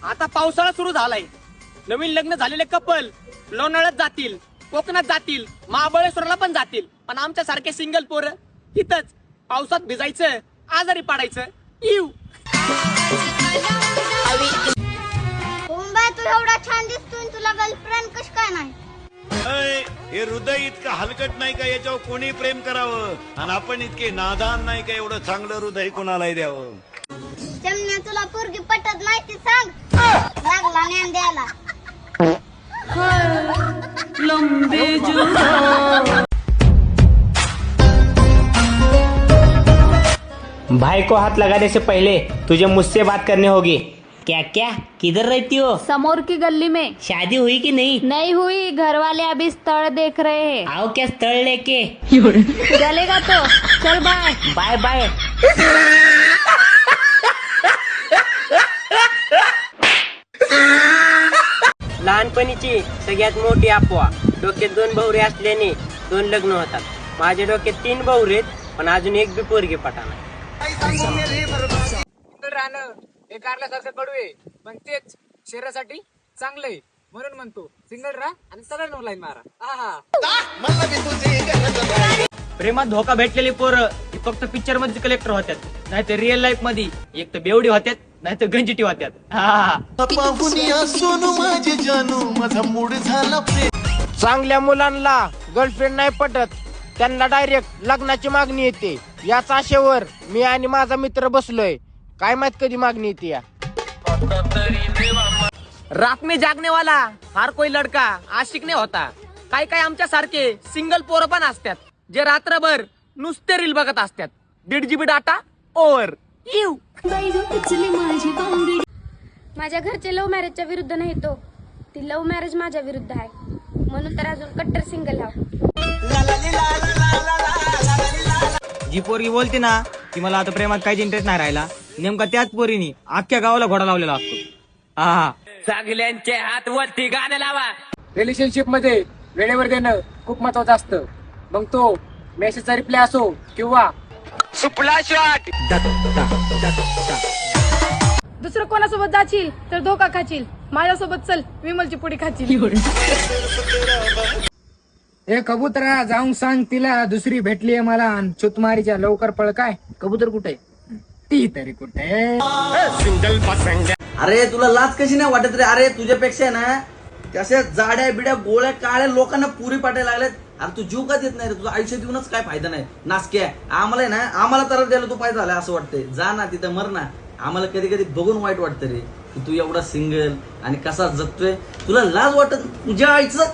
आता पावसाळा सुरू झालाय. नवीन लग्न झालेले कपल लोणावळ्यात जातील, कोकणात जातील, महाबळेश्वरला पण जातील. पण आमच्या सारखे सिंगल पोरं इथंच पावसात भिजायचं, आजारी पडायचं. इव तू एवढा छान दिसतोय, तुला गर्लफ्रेंड कश काय नाही? हे हृदय इतकं हलकट नाही का याच्यावर कोणी प्रेम करावं? आणि आपण इतके नादान नाही का एवढं चांगलं हृदय कोणालाही द्यावं? जमण्या तुला पोरगी पटत नाही ती सांग. लागला ज्ञान द्यायला. भाई को हाथ लगाने से पहले तुझे मुझसे बात करनी होगी. क्या क्या किधर रहती हो? समोर की गली में. शादी हुई कि नहीं? नहीं हुई, घर वाले अभी स्थल देख रहे हैं. आओ क्या स्थल लेके? चलेगा तो चल. Bye bye bye. लहानपणीची सगळ्यात मोठी अफवा, डोक्यात 2 बहुरे असल्याने 2 लग्न होतात. माझ्या डोक्यात 3 बहुरे आहेत, पण अजून एक बी पोरगी पटाना. राहणं हे कारल्यासारखं कडू आहे, पण तेच शरीरासाठी चांगलं आहे. म्हणून म्हणतो सिंगल राहा आणि सगळ्यांना लाईन मारा. प्रेमात धोका भेटलेली पोरं ही फक्त पिक्चर मध्ये कलेक्टर होत्यात, नाही तर रिअल लाईफ मध्ये एक तर बेवडी होत्यात, नाही तर गंजिटी होत्यात. चांगल्या मुलांना गर्लफ्रेंड नाही पटत, त्यांना डायरेक्ट लग्नाची मागणी येते. याच आशेवर मी आणि माझा मित्र बसलोय. काय माहित कधी मागणी येते या. रात में जागने वाला हर कोई लड़का आशिक नाही होता. काय काय आमच्या सारखे सिंगल पोरं पण असतात, जे रात्रभर नुसते रील बघत असतात. 1.5 GB डाटा ओव्हर. माझ्या घरचे लव्ह मॅरेजच्या विरुद्ध नाही, तो ती लव्ह मॅरेज माझ्या विरुद्ध आहे. म्हणून तर अजून कट्टर सिंगल आहो. जी पोरगी बोलते ना की मला आता प्रेमात काहीच इंटरेस्ट नाही राहिला, नेमका त्याच पोरीनी अख्ख्या गावाला घोडा लावलेला असतो. सगळ्यांचे हात वरती गाणं लावा. रिलेशनशिप मध्ये वेळेवर देणं खूप महत्वाचं असतं. मग तो मेसेजचा रिप्लाय असो किंवा दुसरं कोणासोबत जाशील तर धोका खाशील. माझ्यासोबत चल, विमलची पुडी खाशील. हे कबुतरा जाऊन सांग तिला दुसरी भेटलीये मला, आणि चुतमारीच्या लवकर पळ. काय कबूतर कुठे? ती तरी कुठे? अरे तुला लाज कशी नाही वाटत रे? अरे तुझ्यापेक्षा ना कशा जाड्या बिड्या गोळ्या काळ्या लोकांना पुरी पाठायला लागल्यात. अरे तू जीव का देत नाही रे? तुझं आयुष्य देऊनच काय फायदा नाही. नासक्या आम्हाला ना, आम्हाला तर द्यायला तू फायदा झाला असं वाटतंय. जा ना तिथं मर ना. आम्हाला कधी कधी बघून वाईट वाटतं रे की तू एवढा सिंगल आणि कसा जगतोय. तुला लाज वाटत तुझ्या आईचं?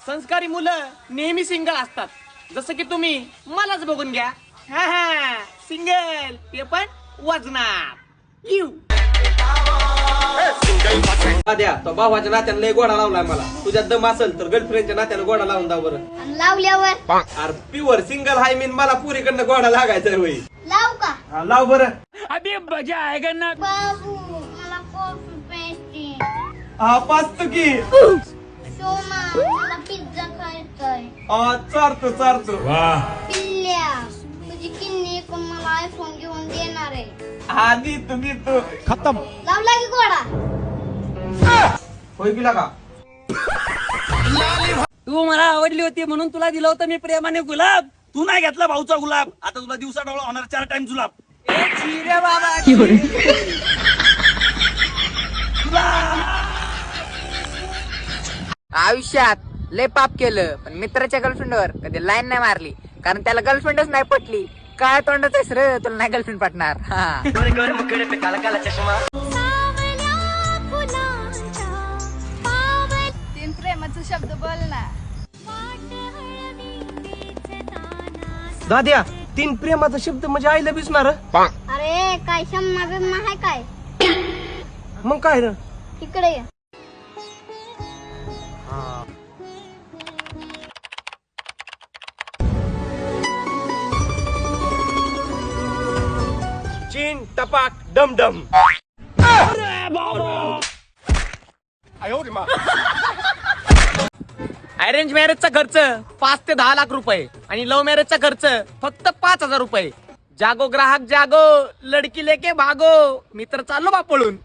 संस्कारी मुलं नेहमी सिंगल असतात, जसं की तुम्ही मलाच बघून घ्या. सिंगल, ते पण वजनात. द्या तो भावाच्या नात्यानं लय गोडा लावलाय मला. तुझ्यात दम असेल तर गर्लफ्रेंडच्या नात्यानं गोडा लावून दा बरं. आणि लावल्यावर अरे प्युअर सिंगल हाय मीन मला पुरीकडनं गोडा लागायचा होई. लाव का? लाव बरं. अभी मजा आएगा ना. बाबू मला कॉफी प्यायची. हा पाचतो की. सोमा मला पिझ्झा खायचाय. चारतो चारतो. पिल्ल्या तुझी किन्नी पण मला आयफोन घेऊन देणार आहे. आधी तुम्ही तो खतम. लावला की गोडा? होय गेला का? तू मला आवडली होती म्हणून तुला दिलं होतं मी प्रेमाने गुलाब. तू नाही घेतला भाऊचा गुलाब, आता तुला दिवसा डोळा होणार 4 टाइम जुलाब. बाबा आयुष्यात लय पाप केलं, पण मित्राच्या गर्लफ्रेंडवर कधी लाईन नाही मारली, कारण त्याला गर्लफ्रेंडच नाही पटली. काय तोंडाचं आहेस रे, तुला नाही गर्लफ्रेंड पटणार. तीन प्रेमाचा शब्द बोल ना. दाद्या 3 प्रेमाचा शब्द म्हणजे आईला बिसणार. अरे काय शम्मा बिम्मा आहे काय? मग काय रे? तिकडे ये. चीन टपाक डम डम. अरेंज मॅरेजचा खर्च 5 ते 10 लाख रुपये आणि लव्ह मॅरेजचा खर्च फक्त 5,000 रुपये. जागो ग्राहक जागो, लडकी लेके भागो. मित्र चाललो बा पळून.